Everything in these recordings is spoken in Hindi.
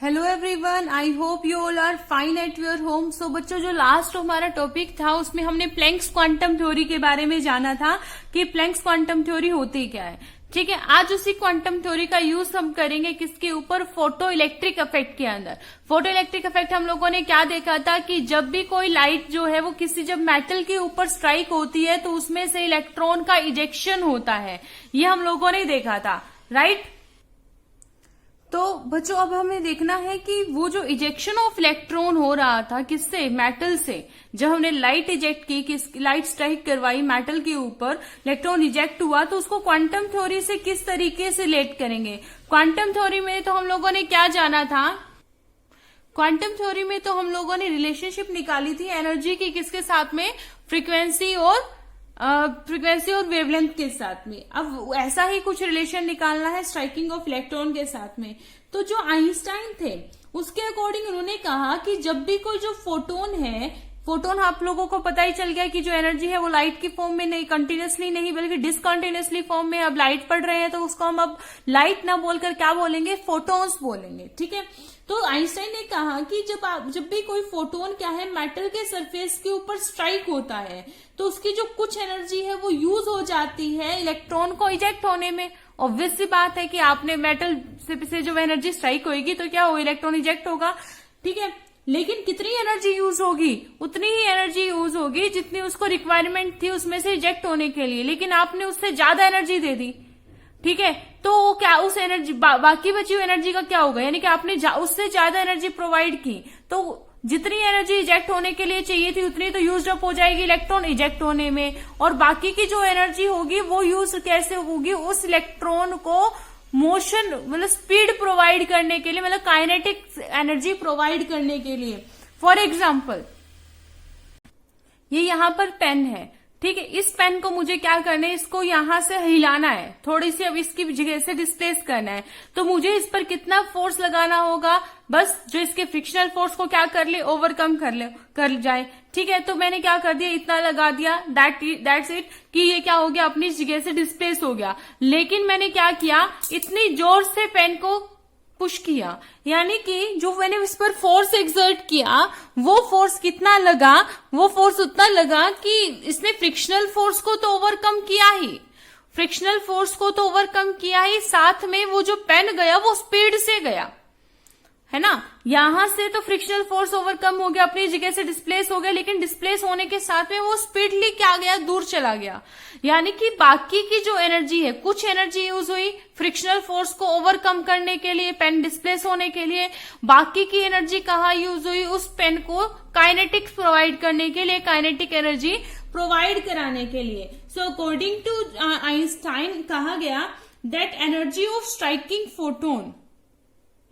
Hello everyone, I hope you all are fine at your home. So बच्चों, जो लास्ट हमारा टॉपिक था उसमें हमने प्लैंक्स क्वांटम थ्योरी के बारे में जाना था कि प्लैंक्स क्वांटम थ्योरी होती क्या है। ठीक है, आज उसी क्वांटम थ्योरी का यूज हम करेंगे किसके ऊपर, फोटो इलेक्ट्रिक इफेक्ट के अंदर। फोटो इलेक्ट्रिक इफेक्ट हम लोगों ने क्या देखा था कि जब भी कोई लाइट जो है वो किसी जब मेटल के ऊपर स्ट्राइक होती है तो उसमें से इलेक्ट्रॉन का इजेक्शन होता है, ये हम लोगों ने देखा था, राइट। तो बच्चों, अब हमें देखना है कि वो जो इजेक्शन ऑफ इलेक्ट्रॉन हो रहा था किससे, मेटल से। जब हमने लाइट इजेक्ट की, लाइट स्ट्राइक करवाई मेटल के ऊपर, इलेक्ट्रॉन इजेक्ट हुआ, तो उसको क्वांटम थ्योरी से किस तरीके से रिलेट करेंगे। क्वांटम थ्योरी में तो हम लोगों ने क्या जाना था, क्वांटम थ्योरी में तो हम लोगों ने रिलेशनशिप निकाली थी एनर्जी की किसके साथ में, फ्रीक्वेंसी और वेवलेंथ के साथ में। अब ऐसा ही कुछ रिलेशन निकालना है स्ट्राइकिंग ऑफ इलेक्ट्रॉन के साथ में। तो जो आइंस्टाइन थे उसके अकॉर्डिंग उन्होंने कहा कि जब भी कोई जो फोटोन है, फोटोन आप लोगों को पता ही चल गया कि जो एनर्जी है वो लाइट की फॉर्म में नहीं, कंटिन्यूसली नहीं बल्कि डिसकंटिन्यूसली फॉर्म में। अब लाइट पढ़ रहे हैं तो उसको हम अब लाइट ना बोलकर क्या बोलेंगे, फोटोन्स बोलेंगे। ठीक है, तो आइंस्टाइन ने कहा कि जब भी कोई फोटोन क्या है मेटल के सरफेस के ऊपर स्ट्राइक होता है तो उसकी जो कुछ एनर्जी है वो यूज हो जाती है इलेक्ट्रॉन को इजेक्ट होने में। ऑब्वियस सी बात है कि आपने मेटल से जो एनर्जी स्ट्राइक होगी तो क्या हो, इलेक्ट्रॉन इजेक्ट होगा। ठीक है, लेकिन कितनी एनर्जी यूज होगी, उतनी ही एनर्जी यूज होगी जितनी उसको रिक्वायरमेंट थी उसमें से इजेक्ट होने के लिए, लेकिन आपने उससे ज्यादा एनर्जी दे दी। ठीक है, तो क्या उस एनर्जी बाकी बची हुई एनर्जी का क्या होगा, यानी कि आपने उससे ज्यादा एनर्जी प्रोवाइड की तो जितनी एनर्जी इजेक्ट होने के लिए चाहिए थी उतनी तो यूज अप हो जाएगी इलेक्ट्रॉन इजेक्ट होने में, और बाकी की जो एनर्जी होगी वो यूज कैसे होगी, उस इलेक्ट्रॉन को मोशन मतलब स्पीड प्रोवाइड करने के लिए, मतलब काइनेटिक एनर्जी प्रोवाइड करने के लिए। फॉर एग्जाम्पल, ये यहां पर पेन है, ठीक है, इस पेन को मुझे क्या करना है, इसको यहां से हिलाना है, थोड़ी सी अब इसकी जगह से डिस्प्लेस करना है, तो मुझे इस पर कितना फोर्स लगाना होगा, बस जो इसके फ्रिक्शनल फोर्स को क्या कर ले, ओवरकम कर जाए। ठीक है, तो मैंने क्या कर दिया, इतना लगा दिया, दैट्स इट, कि ये क्या हो गया, अपनी जगह से डिस्प्लेस हो गया। लेकिन मैंने क्या किया, इतनी जोर से पेन को पुश किया, यानी कि जो मैंने इस पर फोर्स एक्सर्ट किया वो फोर्स कितना लगा, वो फोर्स उतना लगा कि इसने फ्रिक्शनल फोर्स को तो ओवरकम किया ही, फ्रिक्शनल फोर्स को तो ओवरकम किया ही, साथ में वो जो पेन गया वो स्पीड से गया, है ना। यहां से तो फ्रिक्शनल फोर्स ओवरकम हो गया, अपनी जगह से डिस्प्लेस हो गया, लेकिन डिस्प्लेस होने के साथ में वो स्पीडली क्या गया, दूर चला गया। यानी कि बाकी की जो एनर्जी है, कुछ एनर्जी यूज हुई फ्रिक्शनल फोर्स को ओवरकम करने के लिए, पेन डिस्प्लेस होने के लिए, बाकी की एनर्जी कहाँ यूज हुई, उस पेन को काइनेटिक्स प्रोवाइड करने के लिए, काइनेटिक एनर्जी प्रोवाइड कराने के लिए। सो अकॉर्डिंग टू आइंस्टाइन कहा गया that energy of striking photon,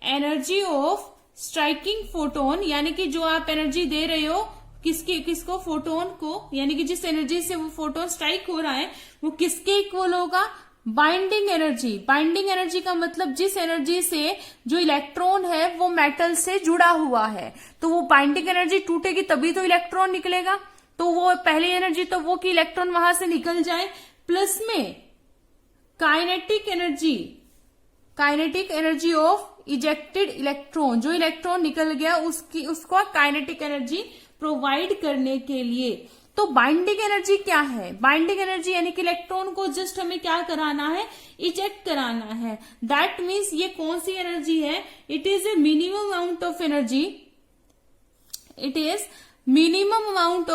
energy of striking photon, यानी कि जो आप एनर्जी दे रहे हो किसको, फोटोन को, यानी कि जिस एनर्जी से वो फोटोन स्ट्राइक हो रहा है वो किसके इक्वल होगा, बाइंडिंग एनर्जी। बाइंडिंग एनर्जी का मतलब जिस एनर्जी से जो इलेक्ट्रॉन है वो मेटल से जुड़ा हुआ है, तो वो बाइंडिंग एनर्जी टूटेगी तभी तो इलेक्ट्रॉन निकलेगा, तो वो पहली एनर्जी तो वो कि इलेक्ट्रॉन वहां से निकल जाए, प्लस में kinetic energy of ejected electron, जो इलेक्ट्रॉन निकल गया उसको काइनेटिक एनर्जी प्रोवाइड करने के लिए। तो बाइंडिंग एनर्जी क्या है, बाइंडिंग एनर्जी यानी कि इलेक्ट्रॉन को जस्ट हमें क्या कराना है, इजेक्ट कराना है। दैट मीन्स ये कौन सी एनर्जी है, it is a minimum amount of energy, it is minimum amount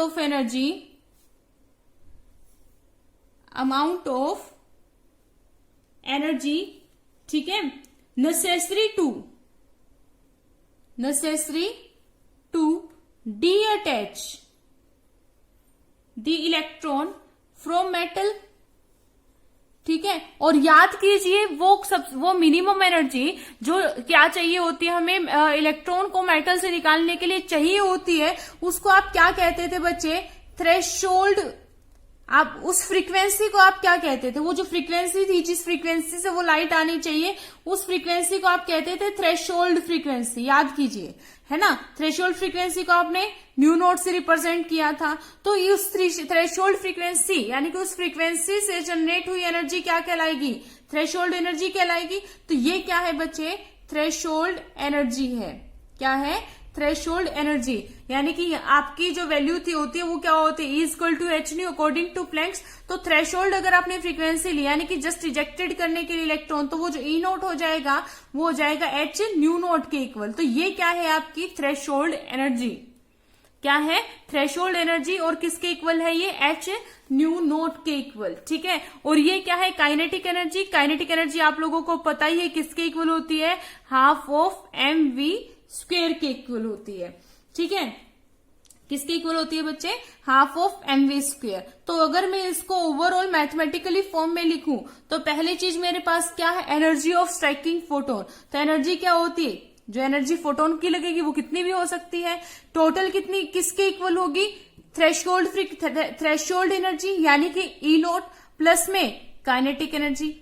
of energy, ठीक है, necessary to detach the electron from metal। ठीक है, और याद कीजिए वो मिनिमम एनर्जी जो क्या चाहिए होती है हमें इलेक्ट्रॉन को मेटल से निकालने के लिए चाहिए होती है, उसको आप क्या कहते थे बच्चे, थ्रेशोल्ड। आप उस फ्रीक्वेंसी को आप क्या कहते थे, वो जो फ्रीक्वेंसी थी जिस फ्रीक्वेंसी से वो लाइट आनी चाहिए उस फ्रीक्वेंसी को आप कहते थे थ्रेशोल्ड फ्रीक्वेंसी, याद कीजिए, है ना। थ्रेशोल्ड फ्रीक्वेंसी को आपने म्यू नॉट से रिप्रेजेंट किया था, तो उस थ्रेशोल्ड फ्रीक्वेंसी यानी कि उस फ्रीक्वेंसी से जनरेट हुई एनर्जी क्या कहलाएगी, थ्रेशोल्ड एनर्जी कहलाएगी। तो ये क्या है बच्चे, थ्रेशोल्ड एनर्जी है। क्या है? थ्रेशोल्ड एनर्जी, यानी कि आपकी जो वैल्यू थी होती है वो क्या होती है? E=hν according to Planck's. तो थ्रेशोल्ड अगर आपने फ्रीक्वेंसी ली यानी कि जस्ट रिजेक्टेड करने के लिए इलेक्ट्रॉन, तो वो जो E नोट हो जाएगा वो हो जाएगा h न्यू नोट के इक्वल। तो ये क्या है? आपकी थ्रेशोल्ड एनर्जी। क्या है? Threshold energy. और किसके इक्वल है ये? h न्यू नोट के इक्वल। ठीक है। और ये क्या है? Kinetic energy. काइनेटिक एनर्जी आप लोगों को पता ही है किसके इक्वल होती है? हाफ ऑफ mv² के इक्वल होती है। ठीक है। किसके इक्वल होती है बच्चे? Half of mv²। तो अगर मैं इसको ओवरऑल मैथमेटिकली फॉर्म में लिखूं तो पहली चीज मेरे पास क्या है? Energy of striking photon. तो एनर्जी क्या होती है? जो एनर्जी फोटोन की लगेगी वो कितनी भी हो सकती है। टोटल कितनी किसके इक्वल होगी? थ्रेशोल्ड एनर्जी यानी कि ई नोट प्लस में काइनेटिक एनर्जी,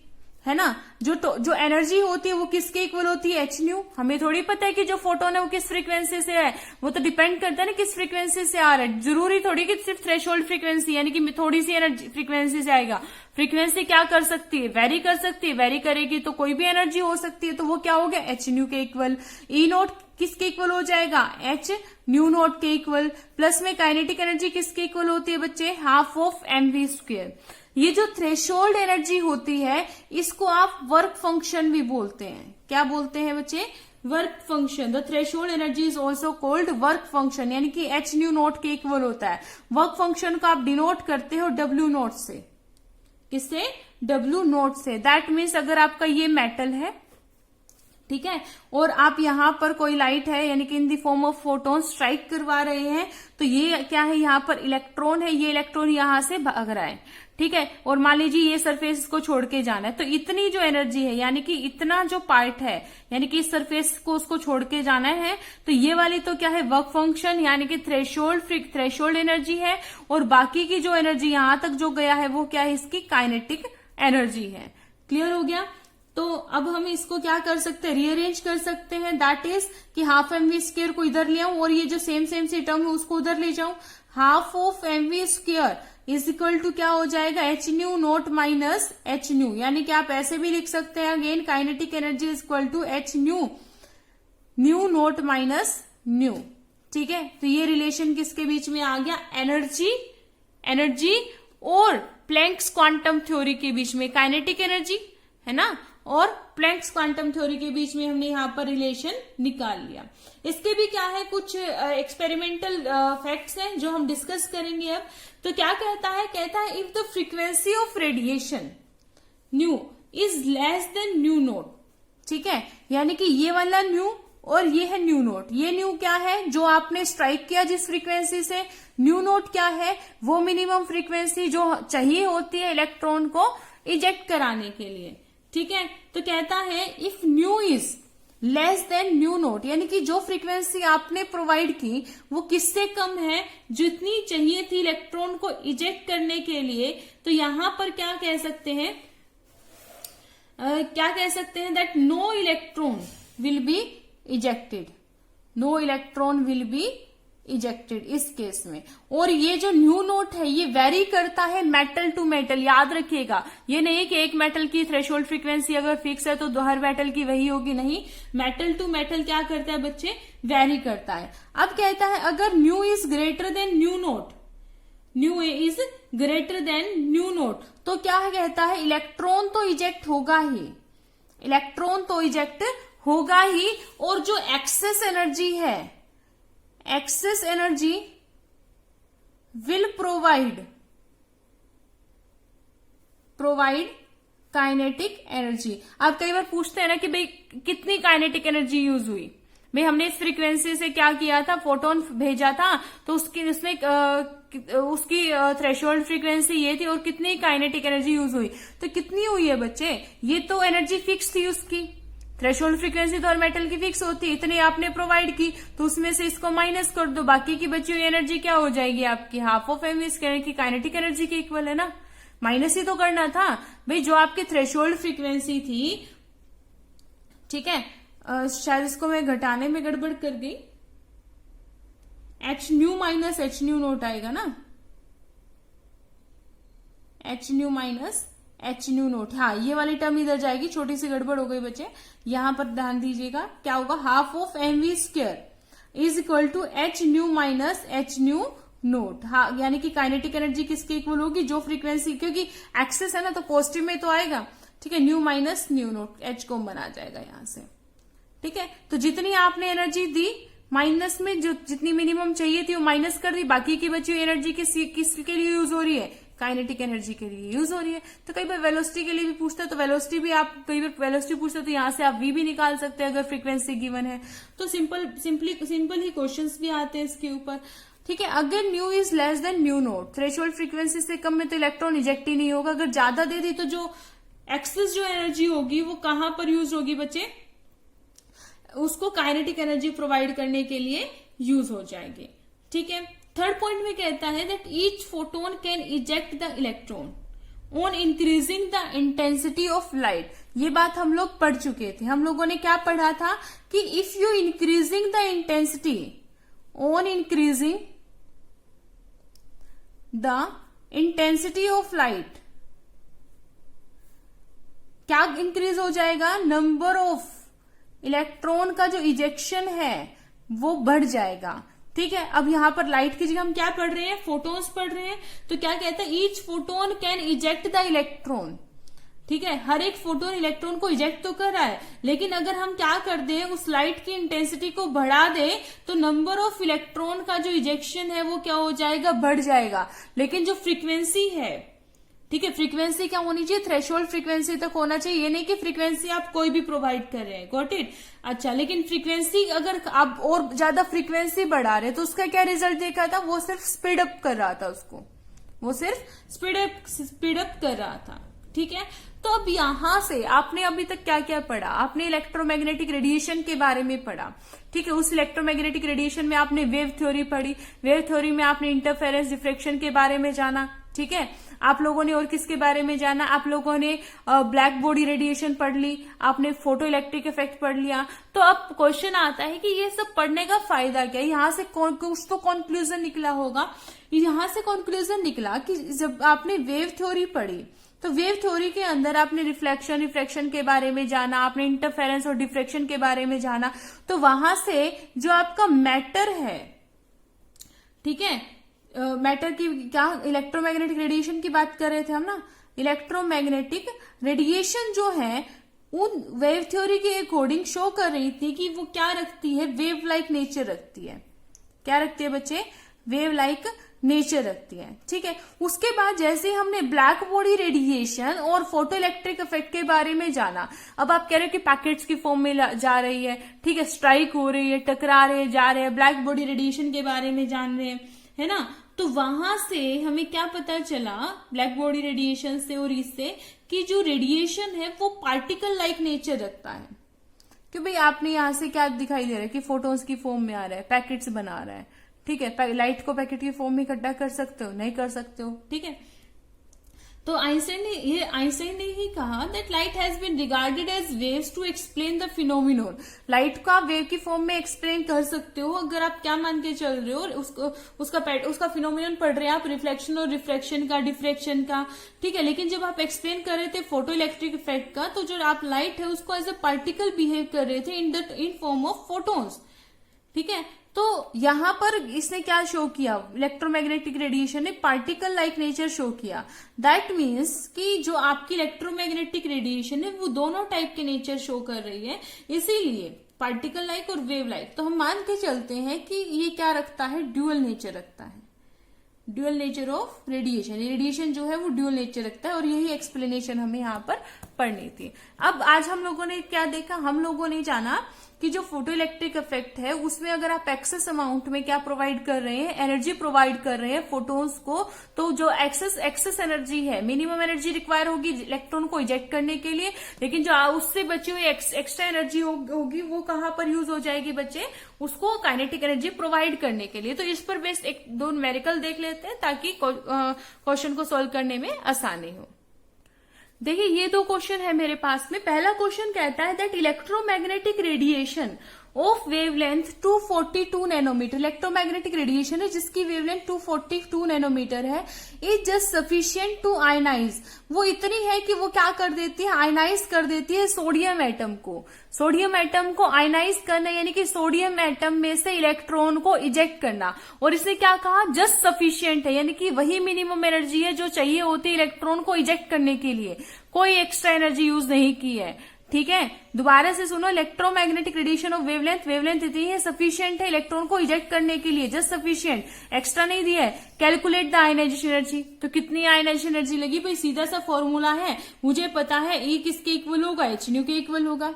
है ना। जो एनर्जी होती है वो किसके इक्वल होती है? H new. हमें थोड़ी पता है कि जो फोटोन है वो किस फ्रीक्वेंसी से है, वो तो डिपेंड करता है ना किस फ्रीक्वेंसी से आ रहा है। जरूरी थोड़ी कि सिर्फ थ्रेशोल्ड फ्रीक्वेंसी यानी कि थोड़ी सी एनर्जी फ्रीक्वेंसी से आएगा। फ्रीक्वेंसी क्या कर सकती है? वेरी कर सकती है। वेरी करेगी तो कोई भी एनर्जी हो सकती है। तो वो क्या हो गया? एच न्यू के इक्वल। ई नोट किसके इक्वल हो जाएगा? एच न्यू नोट के इक्वल। प्लस में काइनेटिक एनर्जी किसके इक्वल होती है बच्चे? Half of mv²। ये जो थ्रेशोल्ड एनर्जी होती है इसको आप वर्क फंक्शन भी बोलते हैं। क्या बोलते हैं बच्चे? Work function. The threshold energy is also called work function, यानी कि एच न्यू नोट के इक्वल होता है। वर्क फंक्शन को आप डिनोट करते हो W नोट से। किससे? W नोट से। दैट मीन्स अगर आपका ये मेटल है, ठीक है, और आप यहां पर कोई लाइट है यानी कि in the form of photon strike करवा रहे हैं, तो ये क्या है? यहां पर इलेक्ट्रॉन है, ये इलेक्ट्रॉन यहां से भाग रहा है। ठीक है। और मान लीजिए ये सरफेस को छोड़ के जाना है, तो इतनी जो एनर्जी है यानी कि इतना जो पार्ट है यानी कि इस सरफेस को उसको छोड़ के जाना है, तो ये वाली तो क्या है? वर्क फंक्शन यानी कि थ्रेशोल्ड एनर्जी है। और बाकी की जो एनर्जी यहां तक जो गया है वो क्या है? इसकी काइनेटिक एनर्जी है। क्लियर हो गया? तो अब हम इसको क्या कर सकते हैं? रीअरेंज कर सकते हैं। दैट इज कि हाफ mv² को इधर ले आऊं और ये जो सेम सी टर्म है उसको उधर ले जाऊं। Half of mv² is equal to क्या हो जाएगा? H nu naught minus H nu, यानी कि आप ऐसे भी लिख सकते हैं again kinetic energy is equal to H nu naught minus nu. ठीक है। तो ये रिलेशन किसके बीच में आ गया? एनर्जी और प्लैंक्स क्वांटम थ्योरी के बीच में। काइनेटिक एनर्जी है ना, और प्लैंक्स क्वांटम थ्योरी के बीच में हमने यहां पर रिलेशन निकाल लिया। इसके भी क्या है? कुछ एक्सपेरिमेंटल फैक्ट्स हैं जो हम डिस्कस करेंगे अब। तो क्या कहता है? कहता है if the frequency of radiation new is less than new note. ठीक है। यानी कि ये वाला न्यू और ये है न्यू नोट। ये न्यू क्या है? जो आपने स्ट्राइक किया जिस फ्रीक्वेंसी से। न्यू नोट क्या है? वो मिनिमम फ्रीक्वेंसी जो चाहिए होती है इलेक्ट्रॉन को इजेक्ट कराने के लिए। ठीक है। तो कहता है if new is less than new note, यानी कि जो फ्रीक्वेंसी आपने प्रोवाइड की वो किससे कम है? जितनी चाहिए थी इलेक्ट्रॉन को इजेक्ट करने के लिए। तो यहां पर क्या कह सकते हैं? That no electron will be ejected. No electron will be ejected इस केस में। और ये जो न्यू नोट है ये वेरी करता है मेटल टू मेटल। याद रखिएगा, ये नहीं कि एक मेटल की थ्रेशोल्ड फ्रीक्वेंसी अगर फिक्स है तो हर मेटल की वही होगी, नहीं। मेटल टू मेटल क्या करता है बच्चे? वेरी करता है। अब कहता है अगर new is greater than new note, new is greater than new note, तो क्या कहता है? इलेक्ट्रॉन तो इजेक्ट होगा ही, इलेक्ट्रॉन तो इजेक्ट होगा ही। और जो एक्सेस एनर्जी है, excess energy will provide kinetic energy. आप कई बार पूछते हैं ना कि भाई कितनी काइनेटिक एनर्जी यूज हुई। भाई हमने इस फ्रीक्वेंसी से क्या किया था? फोटोन भेजा था, तो उसकी थ्रेशोल्ड फ्रीक्वेंसी ये थी और कितनी काइनेटिक एनर्जी यूज हुई। तो कितनी हुई है बच्चे? ये तो एनर्जी फिक्स थी उसकी। थ्रेशोल्ड फ्रीक्वेंसी तो हर मेटल की फिक्स होती है, इतनी आपने प्रोवाइड की, तो उसमें से इसको माइनस कर दो, बाकी की बची हुई एनर्जी क्या हो जाएगी आपकी? हाफ ऑफ mv² की काइनेटिक एनर्जी के इक्वल है ना। माइनस ही तो करना था भाई, जो आपकी थ्रेशोल्ड फ्रीक्वेंसी थी। ठीक है। शायद इसको मैं घटाने में गड़बड़ कर दी। H nu minus H nu naught आएगा ना, H nu minus H nu naught. हाँ, ये वाली टर्म इधर जाएगी, छोटी सी गड़बड़ हो गई बच्चे, यहां पर ध्यान दीजिएगा। क्या होगा, half of M V square is equal to H nu minus H nu naught. हाँ, यानी कि काइनेटिक एनर्जी किसके इक्वल होगी, जो फ्रीक्वेंसी, क्योंकि एक्सेस है ना तो पॉजिटिव में तो आएगा, ठीक है, nu minus nu naught, H common आ जाएगा यहां से, ठीक है। तो जितनी आपने एनर्जी दी माइनस में, जो जितनी मिनिमम चाहिए थी वो माइनस कर दी, बाकी की बची हुई एनर्जी किसके लिए यूज हो रही है, काइनेटिक एनर्जी के लिए यूज हो रही है। तो कई बार वेलोसिटी के लिए भी पूछता है, तो वेलोसिटी भी आप, कई बार वेलोसिटी पूछता है तो यहां से आप वी भी निकाल सकते हैं अगर फ्रीक्वेंसी गिवन है। तो सिंपल ही क्वेश्चंस भी आते हैं इसके ऊपर, ठीक है। अगर new is less than new note, threshold frequency से कम में तो इलेक्ट्रॉन इजेक्ट ही नहीं होगा। अगर ज्यादा दे दी तो जो एक्सेस जो एनर्जी होगी वो कहां पर यूज होगी बच्चे, उसको काइनेटिक एनर्जी प्रोवाइड करने के लिए यूज हो जाएगी, ठीक है। थर्ड पॉइंट में कहता है that each photon can eject the electron on increasing the intensity of light. ये बात हम लोग पढ़ चुके थे। हम लोगों ने क्या पढ़ा था कि if you increasing the intensity on increasing the intensity of light, क्या इंक्रीज हो जाएगा, नंबर ऑफ इलेक्ट्रॉन का जो इजेक्शन है वो बढ़ जाएगा, ठीक है। अब यहां पर लाइट की जगह हम क्या पढ़ रहे हैं, फोटोन्स पढ़ रहे हैं। तो क्या कहता है, each photon can eject the electron, ठीक है। हर एक फोटोन इलेक्ट्रॉन को इजेक्ट तो कर रहा है, लेकिन अगर हम क्या कर दें, उस लाइट की इंटेंसिटी को बढ़ा दें तो नंबर ऑफ इलेक्ट्रॉन का जो इजेक्शन है वो क्या हो जाएगा, बढ़ जाएगा। लेकिन जो फ्रीक्वेंसी है, ठीक है, फ्रीक्वेंसी क्या होनी चाहिए, थ्रेशोल्ड फ्रीक्वेंसी तक होना चाहिए। ये नहीं कि फ्रीक्वेंसी आप कोई भी प्रोवाइड कर रहे हैं, गॉट इट। अच्छा, लेकिन फ्रीक्वेंसी अगर आप और ज्यादा फ्रीक्वेंसी बढ़ा रहे तो उसका क्या रिजल्ट देखा था, वो सिर्फ स्पीड अप कर रहा था उसको, वो सिर्फ स्पीड अप कर रहा था, ठीक है। तो अब यहां से आपने अभी तक क्या क्या पढ़ा, आपने इलेक्ट्रोमैग्नेटिक रेडिएशन के बारे में पढ़ा, ठीक है। उस इलेक्ट्रोमैग्नेटिक रेडिएशन में आपने वेव थ्योरी पढ़ी, वेव थ्योरी में आपने इंटरफेरेंस डिफ्रेक्शन के बारे में जाना, ठीक है। आप लोगों ने और किसके बारे में जाना, आप लोगों ने ब्लैक बॉडी रेडिएशन पढ़ ली, आपने फोटो इलेक्ट्रिक इफेक्ट पढ़ लिया। तो अब क्वेश्चन आता है कि ये सब पढ़ने का फायदा क्या है, यहां से कुछ तो कंक्लूजन निकला होगा। यहां से कंक्लूजन निकला कि जब आपने वेव थ्योरी पढ़ी तो वेव थ्योरी के अंदर आपने रिफ्लेक्शन के बारे में जाना, आपने इंटरफेरेंस और डिफ्रेक्शन के बारे में जाना। तो वहां से जो आपका मैटर है, ठीक है, मैटर की क्या, इलेक्ट्रोमैग्नेटिक रेडिएशन की बात कर रहे थे हम ना। इलेक्ट्रोमैग्नेटिक रेडिएशन जो है उन वेव थ्योरी के अकॉर्डिंग शो कर रही थी कि वो क्या रखती है, वेव लाइक नेचर रखती है। क्या रखती है बच्चे, वेव लाइक नेचर रखती है, ठीक है। उसके बाद जैसे हमने ब्लैक बॉडी रेडिएशन और फोटो इलेक्ट्रिक इफेक्ट के बारे में जाना, अब आप कह रहे हो कि पैकेट्स की फॉर्म में जा रही है, ठीक है, स्ट्राइक हो रही है, टकरा रहे जा रहे हैं, ब्लैक बॉडी रेडिएशन के बारे में जान रहे हैं, है ना। तो वहां से हमें क्या पता चला, ब्लैक बॉडी रेडिएशन से और इससे, कि जो रेडिएशन है वो पार्टिकल लाइक नेचर रखता है। कि भाई आपने यहां से क्या दिखाई दे रहा है कि फोटोन्स की फॉर्म में आ रहा है, पैकेट्स बना रहा है, ठीक है। लाइट को पैकेट की फॉर्म में इकट्ठा कर सकते हो, नहीं कर सकते हो, ठीक है। तो आइंस्टाइन ने ही कहा that light has been regarded as waves to explain the phenomenon. Light को आप वेव की फॉर्म में एक्सप्लेन कर सकते हो अगर आप क्या मान के चल रहे हो, उसका फिनोमिनन पढ़ रहे हैं आप, रिफ्लेक्शन और रिफ्रैक्शन का, डिफ्रेक्शन का, ठीक है। लेकिन जब आप एक्सप्लेन कर रहे थे फोटो इलेक्ट्रिक इफेक्ट का, तो जो आप लाइट है उसको एज ए पार्टिकल बिहेव कर रहे थे इन फॉर्म ऑफ फोटोन्स, ठीक है। तो यहां पर इसने क्या शो किया, इलेक्ट्रोमैग्नेटिक रेडिएशन ने पार्टिकल लाइक नेचर शो किया। दैट मीन्स कि जो आपकी इलेक्ट्रोमैग्नेटिक रेडिएशन है वो दोनों टाइप के नेचर शो कर रही है, इसीलिए पार्टिकल लाइक और वेव लाइक। तो हम मान के चलते हैं कि ये क्या रखता है, ड्यूअल नेचर रखता है, dual nature of radiation. Radiation जो है वो ड्यूअल नेचर रखता है, और यही एक्सप्लेनेशन हमें यहाँ पर पढ़नी थी। अब आज हम लोगों ने क्या देखा, हम लोगों ने जाना कि जो फोटो इलेक्ट्रिक इफेक्ट है उसमें अगर आप एक्सेस अमाउंट में क्या प्रोवाइड कर रहे हैं, एनर्जी प्रोवाइड कर रहे हैं फोटोन्स को, तो जो एक्सेस एनर्जी है, मिनिमम एनर्जी रिक्वायर होगी इलेक्ट्रॉन को इजेक्ट करने के लिए, लेकिन जो उससे बची हुई एक्स्ट्रा एनर्जी होगी वो कहां पर यूज हो जाएगी बच्चे, उसको काइनेटिक एनर्जी प्रोवाइड करने के लिए। तो इस पर बेस्ड एक दो न्यूमेरिकल देख लेते हैं ताकि क्वेश्चन को सोल्व करने में आसानी हो। देखिए ये दो क्वेश्चन है मेरे पास में। पहला क्वेश्चन कहता है that electromagnetic radiation of wavelength 242 nanometre, electromagnetic radiation है जिसकी वेवलेंथ 242 नैनोमीटर है, is just sufficient to ionise, वो इतनी है कि वो क्या कर देती है, आयनाइज कर देती है सोडियम एटम को। सोडियम एटम को आयनाइज करना यानी कि सोडियम एटम में से इलेक्ट्रॉन को इजेक्ट करना। और इसने क्या कहा, जस्ट सफिशिएंट है, यानी कि वही मिनिमम एनर्जी है जो चाहिए होती है इलेक्ट्रॉन को इजेक्ट करने के लिए, कोई एक्स्ट्रा एनर्जी यूज नहीं की है। ठीक है, दोबारा से सुनो, electromagnetic radiation of wavelength, wavelength इतनी है, सफिशिएंट है इलेक्ट्रॉन को इजेक्ट करने के लिए, जस्ट सफिशिएंट, एक्स्ट्रा नहीं दिया है। कैलकुलेट द आयनाइजेशन एनर्जी, तो कितनी आयनाइजेशन एनर्जी लगी भाई, सीधा सा फॉर्मूला है, मुझे पता है ई किसके इक्वल होगा, एच न्यू के इक्वल होगा,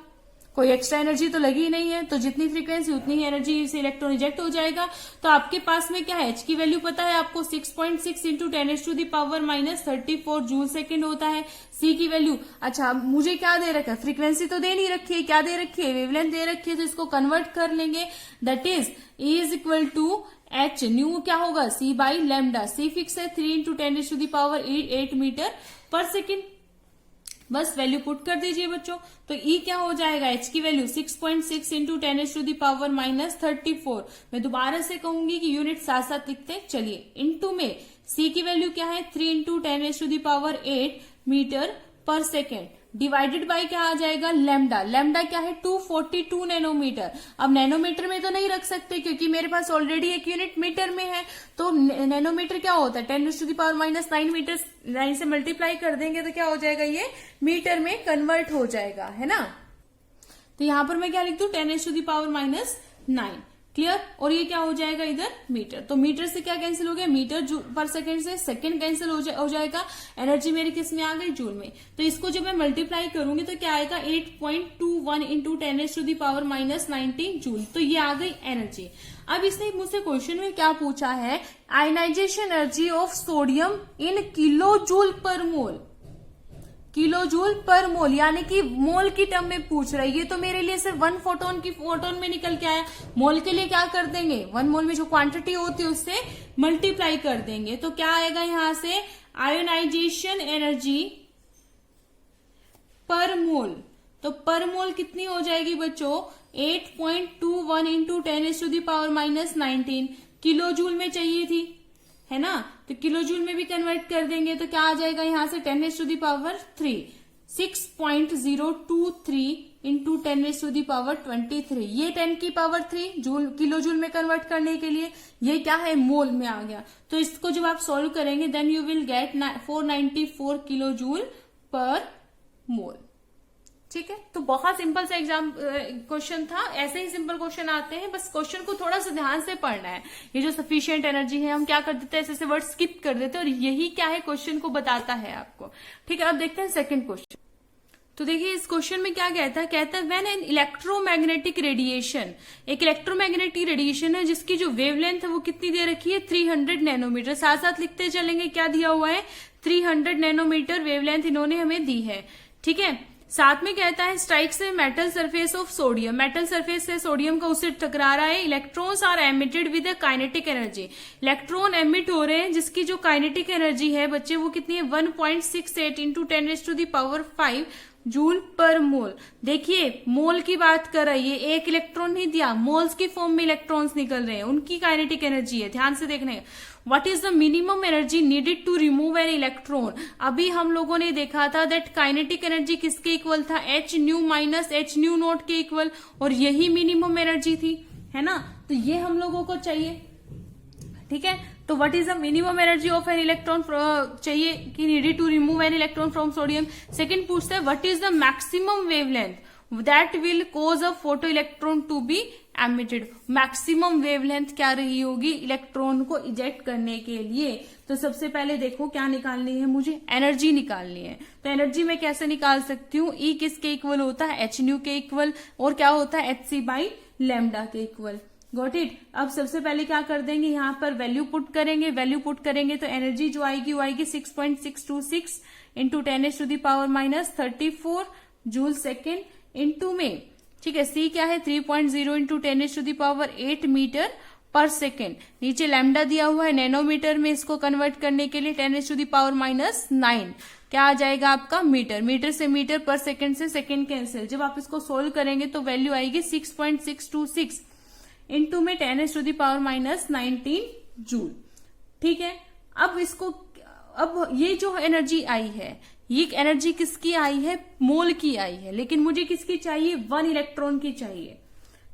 कोई एक्स्ट्रा एनर्जी तो लगी ही नहीं है, तो जितनी फ्रीक्वेंसी उतनी ही एनर्जी से इलेक्ट्रॉन इजेक्ट हो जाएगा। तो आपके पास में क्या है, एच की वैल्यू पता है आपको 6.6 इंटू 10⁻⁻34 जूल सेकेंड होता है। सी की वैल्यू, अच्छा मुझे क्या दे रखा है, फ्रीक्वेंसी तो दे नहीं रखी है, क्या दे रखी है, वेवलेंथ दे रखी है, तो इसको कन्वर्ट कर लेंगे, that is E is equal to H, nu क्या होगा, C by lambda, C fix है 3 इंटू 10⁻8 मीटर पर सेकेंड, बस वैल्यू पुट कर दीजिए बच्चों। तो E क्या हो जाएगा, H की वैल्यू 6.6 इंटू 10⁻⁻34। मैं दोबारा से कहूंगी कि यूनिट साथ साथ लिखते चलिए, इंटू में C की वैल्यू क्या है 3 इंटू 10⁸ मीटर पर सेकेंड, डिवाइडेड बाय क्या आ जाएगा, लैम्डा, लैम्डा क्या है 242 नैनोमीटर। अब नैनोमीटर में तो नहीं रख सकते क्योंकि मेरे पास ऑलरेडी एक यूनिट मीटर में है, तो नैनोमीटर क्या होता है 10⁻⁻9 मीटर, 9 से मल्टीप्लाई कर देंगे तो क्या हो जाएगा, ये मीटर में कन्वर्ट हो जाएगा, है ना। तो यहां पर मैं क्या लिख दूं 10⁻⁹, क्लियर। और ये क्या हो जाएगा इधर मीटर, तो मीटर से क्या कैंसिल हो गया, मीटर पर सेकंड से सेकंड कैंसिल हो जाएगा, एनर्जी मेरी किस में आ गई, जूल में। तो इसको जब मैं मल्टीप्लाई करूंगी तो क्या आएगा 8.21 इंटू 10⁻⁻19 जूल, तो ये आ गई एनर्जी। अब इसने मुझसे क्वेश्चन में क्या पूछा है, ionisation energy of sodium in kilo joule per mole, kilo joule per मोल, यानी कि मोल की टर्म में पूछ रहा है। ये तो मेरे लिए सिर्फ 1 फोटोन की फोटोन में निकल के आया, मोल के लिए क्या कर देंगे, 1 मोल में जो क्वांटिटी होती है उससे मल्टीप्लाई कर देंगे, तो क्या आएगा यहां से, आयोनाइजेशन एनर्जी पर मोल, तो पर मोल कितनी हो जाएगी बच्चों 8.21 इंटू 10⁻⁻19, किलो जूल में चाहिए थी, है ना, तो किलो जूल में भी कन्वर्ट कर देंगे तो क्या आ जाएगा यहां से 10⁻3, 6.023 इंटू 10⁻23, ये 10⁻3 जूल, किलो जूल में कन्वर्ट करने के लिए, ये क्या है मोल में आ गया। तो इसको जब आप सॉल्व करेंगे then you will get 494 kilo joule per mole. ठीक है, तो बहुत सिंपल सा एग्जाम क्वेश्चन था, ऐसे ही सिंपल क्वेश्चन आते हैं, बस क्वेश्चन को थोड़ा सा ध्यान से पढ़ना है। ये जो सफिशिएंट एनर्जी है हम क्या कर देते हैं, ऐसे वर्ड स्किप कर देते हैं, और यही क्या है क्वेश्चन को बताता है आपको। ठीक है, अब देखते हैं सेकंड क्वेश्चन। तो देखिए इस क्वेश्चन में क्या कहता है व्हेन एन इलेक्ट्रोमैग्नेटिक रेडिएशन, एक इलेक्ट्रोमैग्नेटिक रेडिएशन है जिसकी जो वेवलेंथ है वो कितनी दे रखी है 300 नैनोमीटर, साथ साथ लिखते चलेंगे क्या दिया हुआ है 300 नैनोमीटर वेवलेंथ इन्होंने हमें दी है। ठीक है, साथ में कहता है strikes a metal surface of sodium, metal surface से सोडियम का उससे टकरा रहा है, electrons are emitted with kinetic energy, electron emit हो रहे हैं जिसकी जो काइनेटिक एनर्जी है बच्चे वो कितनी है 1.68 इंटू 10⁻5 जूल पर मोल। देखिए मोल की बात कर रही है, एक इलेक्ट्रॉन नहीं दिया, मोल्स की फॉर्म में इलेक्ट्रॉन्स निकल रहे हैं, उनकी काइनेटिक एनर्जी है, ध्यान से देखना है। What is the minimum energy needed to remove an electron, अभी हम लोगों ने देखा था दैट काइनेटिक एनर्जी किसके इक्वल था H nu minus H nu naught के इक्वल, और यही मिनिमम एनर्जी थी, है ना, तो ये हम लोगों को चाहिए। ठीक है, तो what is the minimum energy of an electron चाहिए कि needed to remove an electron from sodium. Second पूछता है what is the maximum wavelength that will cause a photo electron to be emitted, maximum wavelength क्या रही होगी इलेक्ट्रॉन को इजेक्ट करने के लिए। तो सबसे पहले देखो क्या निकालनी है, मुझे एनर्जी निकालनी है। तो एनर्जी मैं कैसे निकाल सकती हूँ, ई किसके इक्वल होता है एच न्यू के इक्वल, और क्या होता है एच सी बाई लैम्डा के इक्वल। Got it. अब सबसे पहले क्या कर देंगे, यहां पर वैल्यू पुट करेंगे, वैल्यू पुट करेंगे तो एनर्जी जो आएगी वो आएगी 6.626 इंटू 10⁻⁻34 जूल सेकेंड इंटू में, ठीक है, सी क्या है 3.0 इंटू 10⁻8 मीटर पर सेकेंड। नीचे लैम्डा दिया हुआ है नैनोमीटर में, इसको कन्वर्ट करने के लिए 10⁻⁹ क्या आ जाएगा आपका मीटर। मीटर से मीटर, पर सेकेंड से सेकेंड कैंसिल। जब आप इसको सोल्व करेंगे तो वैल्यू आएगी 6.626 इंटू में 10⁻⁻19 जूल। ठीक है, अब ये जो एनर्जी आई है, ये एनर्जी किसकी आई है, मोल की आई है, लेकिन मुझे किसकी चाहिए, 1 इलेक्ट्रॉन की चाहिए।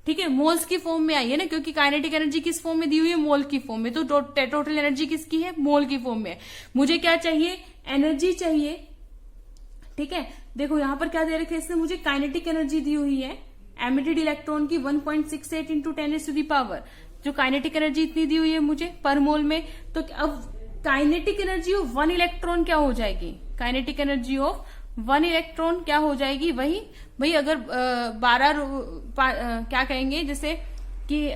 ठीक है, मोल्स की फॉर्म में आई है ना, क्योंकि काइनेटिक एनर्जी किस फॉर्म में दी हुई है, मोल की फॉर्म में। तो टोटल एनर्जी किसकी है, मोल की फॉर्म में। मुझे क्या चाहिए, एनर्जी चाहिए। ठीक है, देखो यहां पर क्या दे रखे इसने, मुझे काइनेटिक एनर्जी दी हुई है एमिटेड इलेक्ट्रॉन की 1.68 इंटू 10⁻⁴। जो काइनेटिक एनर्जी इतनी दी हुई है मुझे पर मोल में, तो अब काइनेटिक एनर्जी ऑफ 1 इलेक्ट्रॉन क्या हो जाएगी, काइनेटिक एनर्जी ऑफ 1 इलेक्ट्रॉन क्या हो जाएगी, वही अगर 12 क्या कहेंगे, जैसे कि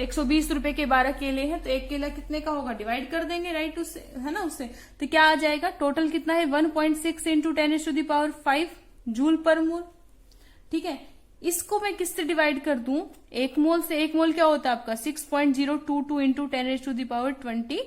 120 रुपए के 12 केले हैं, तो एक केला कितने का होगा, डिवाइड कर देंगे, राइट, उससे है ना, उससे तो क्या आ जाएगा, टोटल कितना है 1.6 इंटू 10⁵ जूल पर मोल। ठीक है, इसको मैं किससे डिवाइड कर दूं, एक मोल से। एक मोल क्या होता है आपका 6.022 इंटू 10⁻23।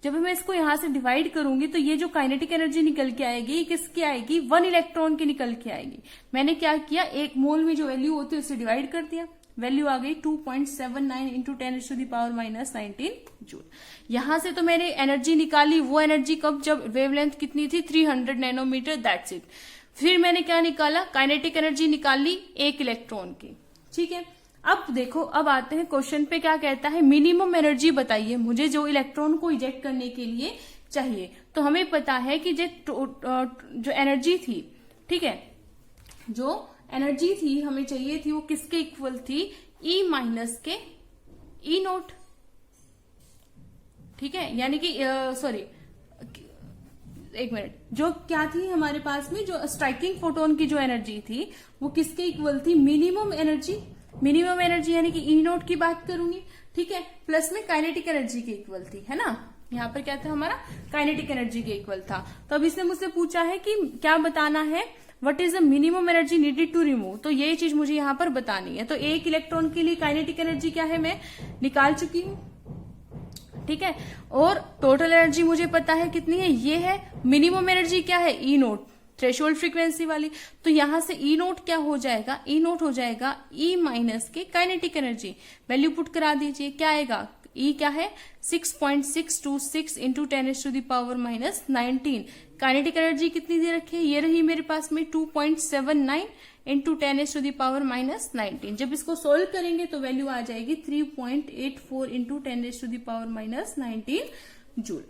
जब मैं इसको यहां से डिवाइड करूंगी तो ये जो काइनेटिक एनर्जी निकल के आएगी, ये किसकी आएगी, 1 इलेक्ट्रॉन की निकल के आएगी। मैंने क्या किया, एक मोल में जो वैल्यू होती है उससे डिवाइड कर दिया, वैल्यू आ गई 2.79 इंटू 10⁻⁻19 जूल। यहां से तो मैंने एनर्जी निकाली, वो एनर्जी कब, जब वेवलेंथ कितनी थी, 300 नैनोमीटर, दैट्स इट। फिर मैंने क्या निकाला, काइनेटिक एनर्जी निकाली 1 इलेक्ट्रॉन की। ठीक है, अब देखो, अब आते हैं क्वेश्चन पे, क्या कहता है, मिनिमम एनर्जी बताइए मुझे जो इलेक्ट्रॉन को इजेक्ट करने के लिए चाहिए। तो हमें पता है कि जो एनर्जी थी, ठीक है, जो एनर्जी थी हमें चाहिए थी, वो किसके इक्वल थी, E माइनस के E नोट। ठीक है, यानी कि सॉरी, एक मिनट, जो क्या थी हमारे पास में, जो स्ट्राइकिंग फोटोन की जो एनर्जी थी वो किसके इक्वल थी, मिनिमम एनर्जी। मिनिमम एनर्जी यानी कि ई नोट की बात करूंगी। ठीक है, प्लस में काइनेटिक एनर्जी के इक्वल थी, है ना, यहाँ पर क्या था हमारा, काइनेटिक एनर्जी के इक्वल था। तो अब इसने मुझसे पूछा है कि क्या बताना है, what is the minimum energy needed to remove. तो ये चीज मुझे यहाँ पर बतानी है। तो एक इलेक्ट्रॉन के लिए काइनेटिक एनर्जी क्या है, मैं निकाल चुकी हूँ। ठीक है, और टोटल एनर्जी मुझे पता है कितनी है, ये है। मिनिमम एनर्जी क्या है, ई नोट, थ्रेशोल्ड फ्रीक्वेंसी वाली। तो यहां से ई नोट क्या हो जाएगा, ई नोट हो जाएगा ई माइनस के काइनेटिक एनर्जी। वैल्यू पुट करा दीजिए, क्या आएगा, ई क्या है 6.626 इंटू 10⁻⁻19। काइनेटिक एनर्जी कितनी दे रखी है, ये रही मेरे पास में 2.79 इंटू 10⁻⁻19। जब इसको सोल्व करेंगे तो वैल्यू आ जाएगी 3.84 इंटू 10⁻⁻19 जूल।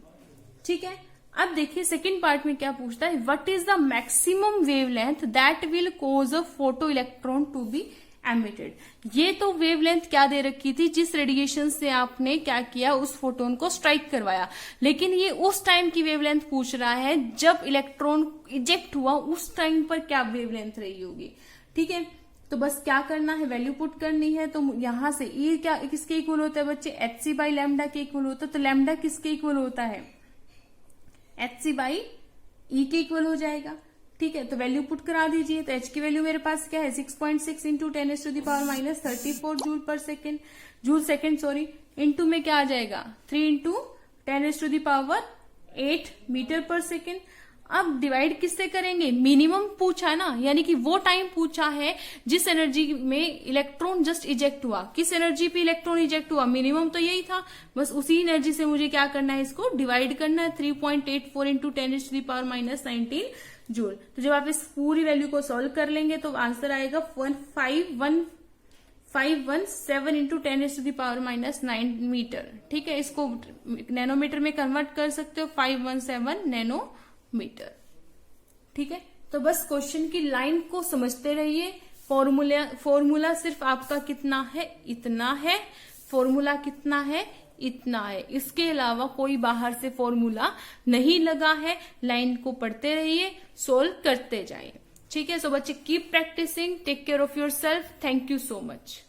ठीक है, अब देखिए सेकेंड पार्ट में क्या पूछता है, what is the maximum wavelength that will cause a photo electron to be emitted. ये तो वेवलेंथ क्या दे रखी थी, जिस रेडिएशन से आपने क्या किया, उस फोटोन को स्ट्राइक करवाया। लेकिन ये उस टाइम की वेवलेंथ पूछ रहा है जब इलेक्ट्रॉन इजेक्ट हुआ, उस टाइम पर क्या वेवलेंथ रही होगी। ठीक है, तो बस क्या करना है, वैल्यू पुट करनी है। तो यहां से ये क्या किसके इक्वल होता है बच्चे, HC बाई लैम्डा के इक्वल होता है। तो लैम्डा किसके इक्वल होता है, HC बाई E के इक्वल हो जाएगा। ठीक है, तो वैल्यू पुट करा दीजिए। तो H की वैल्यू मेरे पास क्या है 6.6 इंटू 10⁻⁻34 जूल पर second, joule second sorry, into में क्या आ जाएगा 3 इंटू 10⁸ मीटर पर सेकेंड। अब डिवाइड किससे करेंगे, मिनिमम पूछा ना, यानी कि वो टाइम पूछा है जिस एनर्जी में इलेक्ट्रॉन जस्ट इजेक्ट हुआ। किस एनर्जी पे इलेक्ट्रॉन इजेक्ट हुआ, मिनिमम तो यही था। बस उसी एनर्जी से मुझे क्या करना है, इसको डिवाइड करना है 3.84 इंटू 10⁻⁻19 जूल। तो जब आप इस पूरी वैल्यू को सॉल्व कर लेंगे तो आंसर आएगा 1517 इंटू 10⁻⁻9 मीटर। ठीक है, इसको नैनोमीटर में कन्वर्ट कर सकते हो, 517 नैनोमीटर। ठीक है, तो बस क्वेश्चन की लाइन को समझते रहिए। फॉर्मूला सिर्फ आपका कितना है, इतना है। फॉर्मूला कितना है, इतना है। इसके अलावा कोई बाहर से फॉर्मूला नहीं लगा है। लाइन को पढ़ते रहिए, सोल्व करते जाइए। ठीक है, सो बच्चे keep practising, take care of your self. Thank you so much.